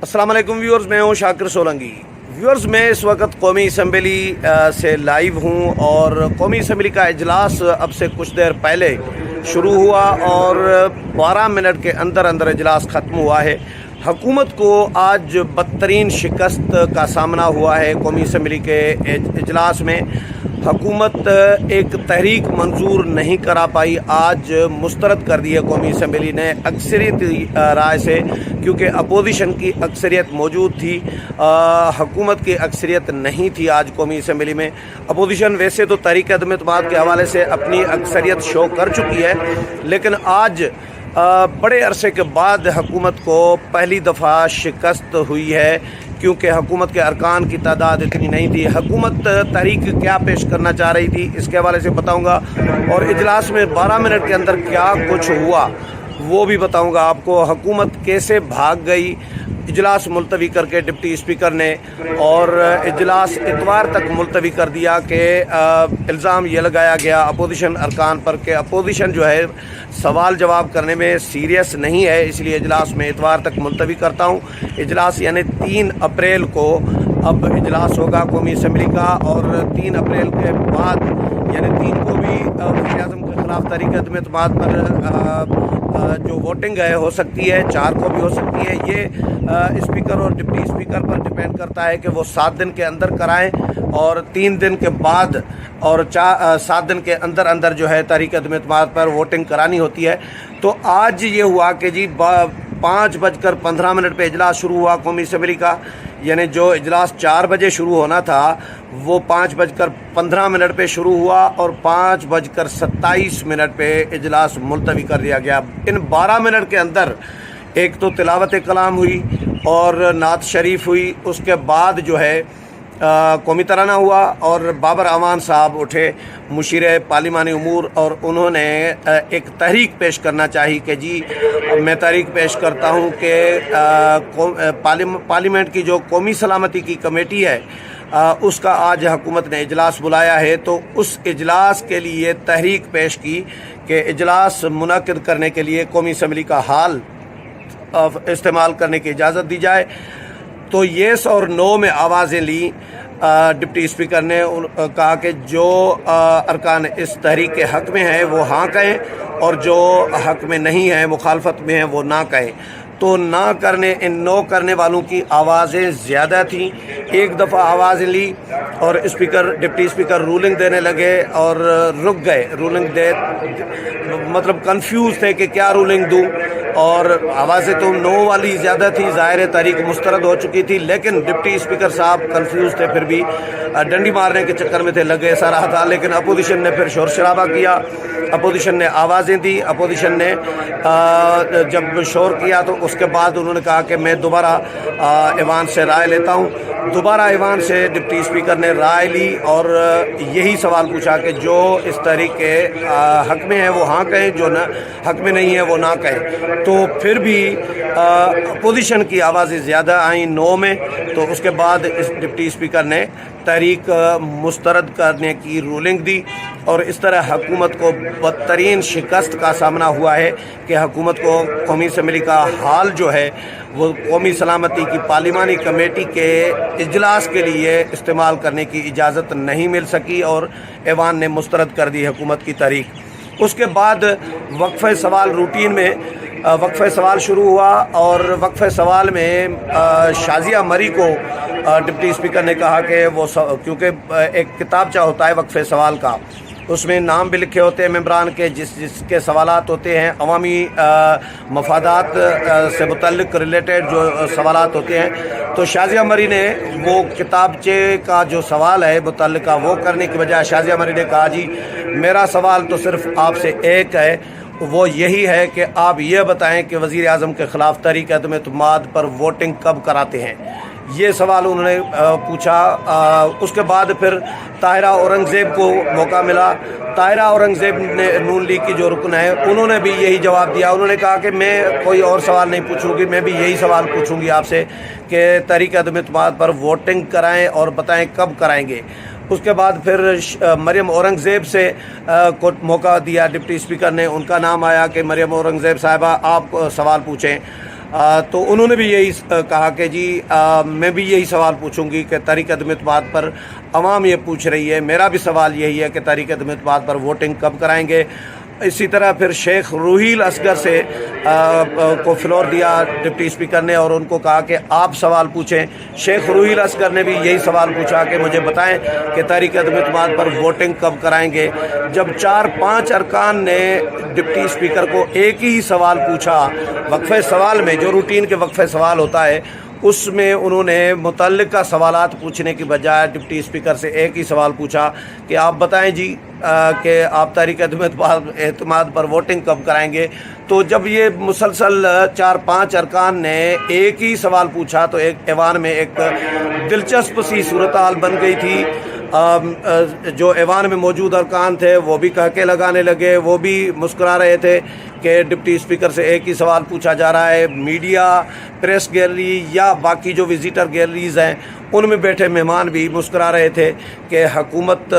अस्सलाम वालेकुम व्यूअर्स, मैं हूं शाकिर सोलंकी। व्यूअर्स, मैं इस वक्त कौमी असम्बली से लाइव हूं और कौमी असम्बली का इजलास अब से कुछ देर पहले शुरू हुआ और 12 मिनट के अंदर अंदर इजलास ख़त्म हुआ है। हुकूमत को आज बदतरीन शिकस्त का सामना हुआ है। कौमी असम्बली के इजलास में हुकूमत एक तहरीक मंजूर नहीं करा पाई, आज मुस्तरद कर दी है कौमी असम्बली ने अक्सरियत राय से, क्योंकि अपोजिशन की अक्सरियत मौजूद थी, हुकूमत की अक्सरियत नहीं थी। आज कौमी असम्बली में अपोजिशन वैसे तो तहरीक अदम एतमाद के हवाले से अपनी अक्सरियत शो कर चुकी है, लेकिन आज बड़े अरसे के बाद हुकूमत को पहली दफ़ा शिकस्त हुई है, क्योंकि हुकूमत के अरकान की तादाद इतनी नहीं थी। हुकूमत तहरीक क्या पेश करना चाह रही थी इसके हवाले से बताऊंगा, और इजलास में 12 मिनट के अंदर क्या कुछ हुआ वो भी बताऊंगा आपको। हुकूमत कैसे भाग गई इजलास मुलतवी करके डिप्टी स्पीकर ने, और इजलास इतवार तक मुलतवी कर दिया कि इल्ज़ाम ये लगाया गया अपोजिशन अरकान पर कि अपोजिशन जो है सवाल जवाब करने में सीरियस नहीं है, इसलिए इजलास में इतवार तक मुलतवी करता हूँ। इजलास यानी 3 अप्रैल को अब इजलास होगा कौमी असम्बली का, और 3 अप्रैल के बाद यानी 3 को भी वज़ीर-ए-आज़म के ख़िलाफ़ तहरीक अदम एतमाद पर जो वोटिंग है हो सकती है, 4 को भी हो सकती है। ये स्पीकर और डिप्टी स्पीकर पर डिपेंड करता है कि वो 7 दिन के अंदर कराएं, और 3 दिन के बाद और 7 दिन के अंदर अंदर जो है तहरीक अदम एतमाद पर वोटिंग करानी होती है। तो आज ये हुआ कि जी 5:15 पे इजलास शुरू हुआ कौमी असम्बली का, यानी जो इजलास 4 बजे शुरू होना था वो 5:15 पे शुरू हुआ, और 5:27 पे इजलास मुलतवी कर दिया गया। इन 12 मिनट के अंदर एक तो तिलावत कलाम हुई और नात शरीफ हुई, उसके बाद जो है कौमी तराना हुआ, और बाबर अमान साहब उठे मुशीर पार्लिमानी उमूर, और उन्होंने एक तहरीक पेश करना चाहिए कि जी मैं तहरीक पेश करता हूँ कि पार्लियामेंट की जो कौमी सलामती की कमेटी है उसका आज हुकूमत ने इजलास बुलाया है, तो उस इजलास के लिए तहरीक पेश की कि इजलास मुनक़िद करने के लिए कौमी असम्बली का हाल इस्तेमाल करने की इजाज़त दी जाए। तो येस और नो में आवाज़ें ली। डिप्टी स्पीकर ने कहा कि जो अरकान इस तहरीक के हक़ में है वो हाँ कहें, और जो हक़ में नहीं है, मुखालफत में है, वो ना कहें। तो ना करने इन नो करने वालों की आवाज़ें ज़्यादा थीं। एक दफ़ा आवाज़ ली और डिप्टी स्पीकर रूलिंग देने लगे और रुक गए। रूलिंग दे मतलब कंफ्यूज थे कि क्या रूलिंग दूं, और आवाज़ें तो नो वाली ज़्यादा थी, ज़ाहिर तहरीक मुस्तरद हो चुकी थी, लेकिन डिप्टी स्पीकर साहब कंफ्यूज थे, फिर भी डंडी मारने के चक्कर में थे, लगे ऐसा रहा था। लेकिन अपोजिशन ने फिर शोर शराबा किया, अपोजिशन ने आवाज़ें दी। अपोजिशन ने जब शोर किया तो उसके बाद उन्होंने कहा कि मैं दोबारा ऐवान से राय लेता हूँ। दोबारा ऐवान से डिप्टी स्पीकर ने राय ली और यही सवाल पूछा कि जो इस तहरीक के हक़ में है वो हाँ कहें, जो ना हक़ में नहीं है वो ना कहें। तो फिर भी अपोजिशन की आवाज़ें ज़्यादा आईं नो में, तो उसके बाद इस डिप्टी स्पीकर ने तहरीक मुस्तरद करने की रूलिंग दी, और इस तरह हुकूमत को बदतरीन शिकस्त का सामना हुआ है कि हुकूमत को कौमी असम्बली का हाल जो है वो कौमी सलामती की पार्लिमानी कमेटी के इजलास के लिए इस्तेमाल करने की इजाज़त नहीं मिल सकी, और ऐवान ने मुस्तरद कर दी हुकूमत की तहरीक। उसके बाद वक्फ़े सवाल रूटीन में वक्फ़े सवाल शुरू हुआ, और वक्फ़े सवाल में शाज़िया मरी को डिप्टी स्पीकर ने कहा कि वो क्योंकि एक किताबचा होता है वक्फ़े सवाल का, उसमें नाम भी लिखे होते हैं मेंबरान के जिसके सवालात होते हैं अवामी मफादात से मुतल्लिक़ रिलेटेड जो सवालात होते हैं। तो शाज़िया मरी ने वो किताबचे का जो सवाल है मुतल्लिक़ा वो करने की बजाय शाज़िया मरी ने कहा जी मेरा सवाल तो सिर्फ़ आपसे एक है, वो यही है कि आप ये बताएं कि वज़ीर-ए-आज़म के ख़िलाफ़ तहरीक अदम एतमाद पर वोटिंग कब कराते हैं। ये सवाल उन्होंने पूछा। उसके बाद फिर ताहिरा औरंगज़ेब को मौका मिला। ताहिरा औरंगज़ेब ने नून लीग की जो रुकन है उन्होंने भी यही जवाब दिया। उन्होंने कहा कि मैं कोई और सवाल नहीं पूछूंगी, मैं भी यही सवाल पूछूंगी आपसे कि तहरीक अदम एतमाद पर वोटिंग कराएं और बताएं कब कराएंगे। उसके बाद फिर मरियम औरंगज़ेब से को मौका दिया डिप्टी स्पीकर ने, उनका नाम आया कि मरियम औरंगज़ेब साहिबा आप सवाल पूछें। تو انہوں نے بھی یہی کہا کہ جی میں بھی یہی سوال پوچھوں گی کہ تحریک عدم اعتماد پر عوام یہ پوچھ رہی ہے، میرا بھی سوال یہی ہے کہ تحریک عدم اعتماد پر ووٹنگ کب کرائیں گے۔ اسی طرح پھر شیخ روحیل اصغر سے کو فلور دیا ڈپٹی اسپیکر نے اور ان کو کہا کہ آپ سوال پوچھیں۔ شیخ روحیل اصغر نے بھی یہی سوال پوچھا کہ مجھے بتائیں کہ تحریک عدم اعتماد پر ووٹنگ کب کرائیں گے۔ جب 4-5 ارکان نے ڈپٹی اسپیکر کو ایک ہی سوال پوچھا، وقفے سوال میں جو روٹین کے وقفے سوال ہوتا ہے اس میں انہوں نے متعلقہ سوالات پوچھنے کی بجائے ڈپٹی اسپیکر سے ایک ہی سوال پوچھا کہ آپ بتائیں جی کہ آپ تحریک عدم اعتماد پر ووٹنگ کب کرائیں گے۔ تو جب یہ مسلسل 4-5 ارکان نے ایک ہی سوال پوچھا تو ایک ایوان میں ایک دلچسپ سی صورتحال بن گئی تھی۔ جو ایوان میں موجود ارکان تھے وہ بھی کہکے لگانے لگے، وہ بھی مسکرا رہے تھے کہ ڈپٹی اسپیکر سے ایک ہی سوال پوچھا جا رہا ہے۔ میڈیا، پریس گیلری یا باقی جو وزیٹر گیلریز ہیں ان میں بیٹھے مہمان بھی مسکرا رہے تھے کہ حکومت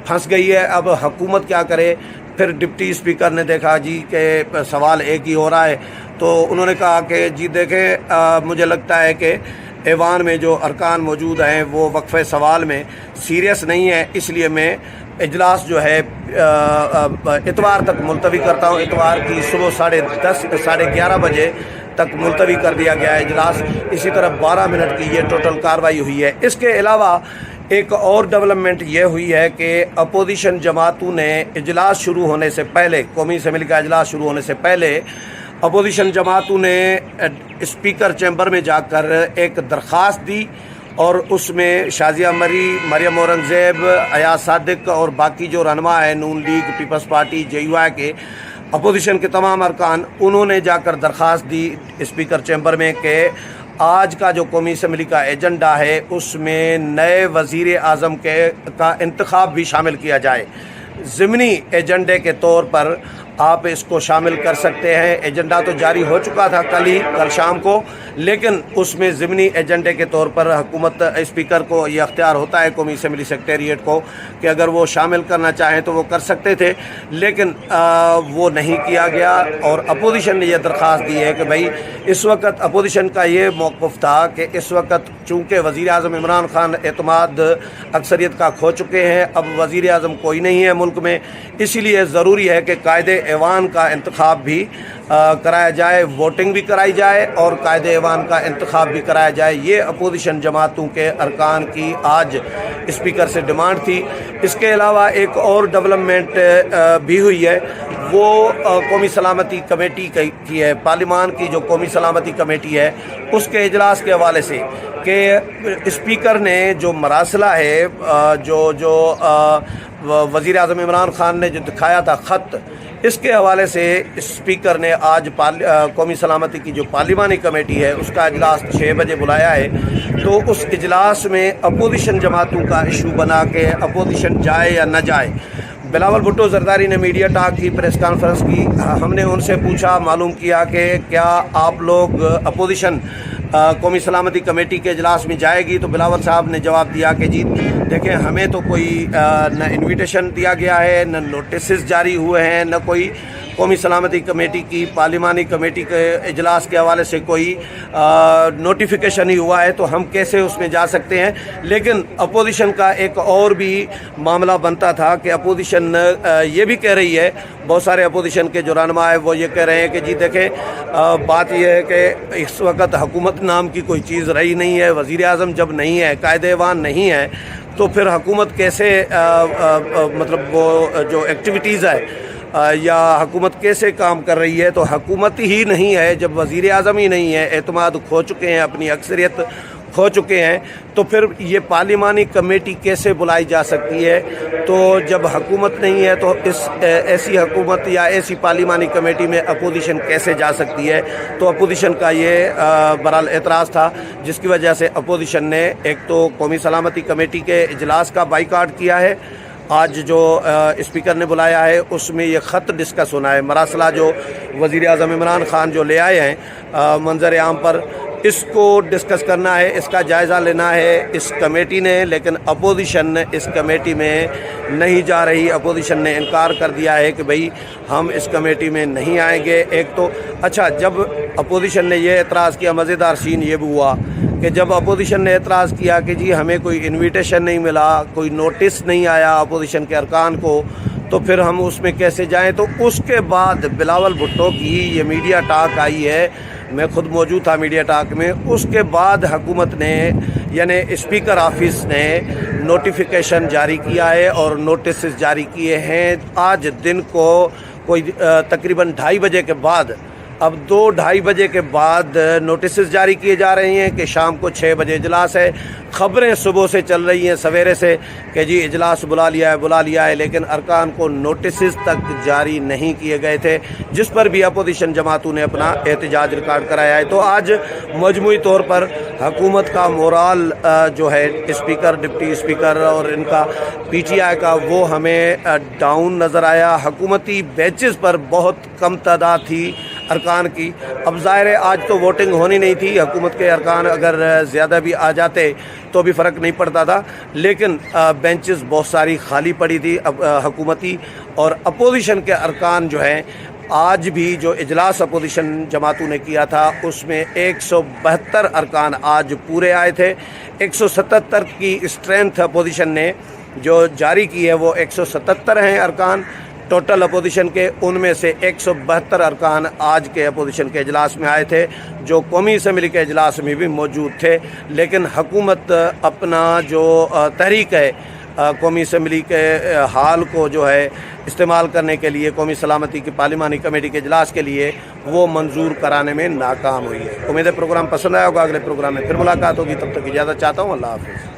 پھنس گئی ہے، اب حکومت کیا کرے۔ پھر ڈپٹی اسپیکر نے دیکھا جی کہ سوال ایک ہی ہو رہا ہے تو انہوں نے کہا کہ جی دیکھیں مجھے لگتا ہے کہ ایوان میں جو ارکان موجود ہیں وہ وقفے سوال میں سیریس نہیں ہے، اس لیے میں اجلاس جو ہے اتوار تک ملتوی کرتا ہوں۔ اتوار کی صبح 10:30 ساڑھے 11 بجے تک ملتوی کر دیا گیا ہے اجلاس۔ اسی طرح 12 منٹ کی یہ ٹوٹل کارروائی ہوئی ہے۔ اس کے علاوہ ایک اور ڈیولپمنٹ یہ ہوئی ہے کہ اپوزیشن جماعتوں نے اجلاس شروع ہونے سے پہلے، قومی اسمبلی کا اجلاس شروع ہونے سے پہلے اپوزیشن جماعتوں نے اسپیکر چیمبر میں جا کر ایک درخواست دی اور اس میں شازیہ مری، مریم اورنگزیب، ایاز صادق اور باقی جو رہنما ہیں نون league, Peoples party, J U I کے اپوزیشن کے تمام ارکان، انہوں نے جا کر درخواست دی اسپیکر چیمبر میں کہ آج کا جو قومی اسمبلی کا ایجنڈا ہے اس میں نئے وزیر اعظم کا انتخاب بھی شامل کیا جائے۔ ضمنی ایجنڈے کے طور پر آپ اس کو شامل کر سکتے ہیں۔ ایجنڈا تو جاری ہو چکا تھا کل شام کو، لیکن اس میں ضمنی ایجنڈے کے طور پر حکومت اسپیکر کو یہ اختیار ہوتا ہے قومی اسمبلی سیکریٹریٹ کو کہ اگر وہ شامل کرنا چاہیں تو وہ کر سکتے تھے، لیکن وہ نہیں کیا گیا۔ اور اپوزیشن نے یہ درخواست دی ہے کہ بھائی اس وقت اپوزیشن کا یہ موقف تھا کہ اس وقت چونکہ وزیر اعظم عمران خان اعتماد اکثریت کا کھو چکے ہیں، اب وزیر اعظم کوئی نہیں ہے ملک میں، اسی لیے ضروری ہے کہ قائد ایوان کا انتخاب بھی کرایا جائے، ووٹنگ بھی کرائی جائے اور قائد ایوان کا انتخاب بھی کرایا جائے۔ یہ اپوزیشن جماعتوں کے ارکان کی آج اسپیکر سے ڈیمانڈ تھی۔ اس کے علاوہ ایک اور ڈیولپمنٹ بھی ہوئی ہے، وہ قومی سلامتی کمیٹی کی ہے، پارلیمان کی جو قومی سلامتی کمیٹی ہے اس کے اجلاس کے حوالے سے کہ اسپیکر نے جو مراسلہ ہے، جو وزیر اعظم عمران خان نے جو دکھایا تھا خط، اس کے حوالے سے اسپیکر نے آج قومی سلامتی کی جو پارلیمانی کمیٹی ہے اس کا اجلاس 6 بجے بلایا ہے۔ تو اس اجلاس میں اپوزیشن جماعتوں کا ایشو بنا کہ اپوزیشن جائے یا نہ جائے۔ بلاول بھٹو زرداری نے میڈیا ٹاک کی، پریس کانفرنس کی، ہم نے ان سے پوچھا، معلوم کیا کہ کیا آپ لوگ اپوزیشن قومی سلامتی کمیٹی کے اجلاس میں جائے گی، تو بلاول صاحب نے جواب دیا کہ جی دیکھیں ہمیں تو کوئی نہ انویٹیشن دیا گیا ہے، نہ نوٹسز جاری ہوئے ہیں، نہ کوئی قومی سلامتی کمیٹی کی پارلیمانی کمیٹی کے اجلاس کے حوالے سے کوئی نوٹیفیکیشن ہی ہوا ہے، تو ہم کیسے اس میں جا سکتے ہیں۔ لیکن اپوزیشن کا ایک اور بھی معاملہ بنتا تھا کہ اپوزیشن یہ بھی کہہ رہی ہے، بہت سارے اپوزیشن کے جو رہنما ہیں وہ یہ کہہ رہے ہیں کہ جی دیکھیں بات یہ ہے کہ اس وقت حکومت نام کی کوئی چیز رہی نہیں ہے، وزیر اعظم جب نہیں ہے، قائد ایوان نہیں ہے، تو پھر حکومت کیسے مطلب وہ جو ایکٹیویٹیز ہے یا حکومت کیسے کام کر رہی ہے۔ تو حکومت ہی نہیں ہے جب وزیر اعظم ہی نہیں ہے، اعتماد کھو چکے ہیں، اپنی اکثریت کھو چکے ہیں، تو پھر یہ پارلیمانی کمیٹی کیسے بلائی جا سکتی ہے۔ تو جب حکومت نہیں ہے تو ایسی حکومت یا ایسی پارلیمانی کمیٹی میں اپوزیشن کیسے جا سکتی ہے۔ تو اپوزیشن کا یہ بہرحال اعتراض تھا، جس کی وجہ سے اپوزیشن نے ایک تو قومی سلامتی کمیٹی کے اجلاس کا بائیکاٹ کیا ہے، آج جو اسپیکر نے بلایا ہے اس میں یہ خط ڈسکس ہونا ہے، مراسلہ جو وزیر اعظم عمران خان جو لے آئے ہیں منظر عام پر، اس کو ڈسکس کرنا ہے، اس کا جائزہ لینا ہے اس کمیٹی نے۔ لیکن اپوزیشن اس کمیٹی میں نہیں جا رہی، اپوزیشن نے انکار کر دیا ہے کہ بھئی ہم اس کمیٹی میں نہیں آئیں گے۔ ایک تو اچھا، جب अपोजिशन ने ये एतराज़ किया। मज़ेदार सीन ये भी हुआ कि जब अपोजिशन ने एतराज़ किया कि जी हमें कोई इन्विटेशन नहीं मिला, कोई नोटिस नहीं आया अपोजिशन के अरकान को, तो फिर हम उसमें कैसे जाएं। तो उसके बाद बिलावल भुट्टो की ये मीडिया टॉक आई है, मैं खुद मौजूद था मीडिया टॉक में। उसके बाद हुकूमत ने यानी स्पीकर ऑफिस ने नोटिफिकेशन जारी किया है और नोटिस जारी किए हैं। आज दिन को कोई तकरीबन 2:30 बजे के बाद, अब 2-2:30 बजे के बाद नोटिस जारी किए जा रहे हैं कि शाम को 6 बजे इजलास है। ख़बरें सुबह से चल रही हैं सवेरे से कि जी इजलास बुला लिया है, लेकिन अरकान को नोटिस तक जारी नहीं किए गए थे, जिस पर भी अपोजिशन जमातों ने अपना एहतजाज रिकॉर्ड कराया है। तो आज मजमूई तौर पर हुकूमत का मोराल जो है स्पीकर, डिप्टी स्पीकर और इनका PTI का, वो हमें डाउन नज़र आया। हुकूमती बेंचेस पर बहुत कम तादाद थी अरकान की। अब ज़ाहिर है आज तो वोटिंग होनी नहीं थी, हुकूमत के अरकान अगर ज़्यादा भी आ जाते तो भी फ़र्क नहीं पड़ता था, लेकिन बेंचेस बहुत सारी खाली पड़ी थी हुकूमती। और अपोजिशन के अरकान जो हैं, आज भी जो इजलास अपोजिशन जमातों ने किया था उसमें 172 अरकान आज पूरे आए थे। 177 की स्ट्रेंथ अपोजिशन ने जो जारी की है वो 177 हैं अरकान टोटल अपोजिशन के, उनमें से 172 अरकान आज के अपोजिशन के इजलास में आए थे, जो कौमी असम्बली के इजलास में भी मौजूद थे। लेकिन हुकूमत अपना जो तहरीक है कौमी असम्बली के हाल को जो है इस्तेमाल करने के लिए, कौमी सलामती की पार्लिमानी कमेटी के इजलास के लिए, वो मंजूर कराने में नाकाम हुई है। उम्मीद है प्रोग्राम पसंद आया होगा। अगले प्रोग्राम में फिर मुलाकात होगी, तब तक इजाज़त चाहता हूँ। अल्लाह हाफ़िज़।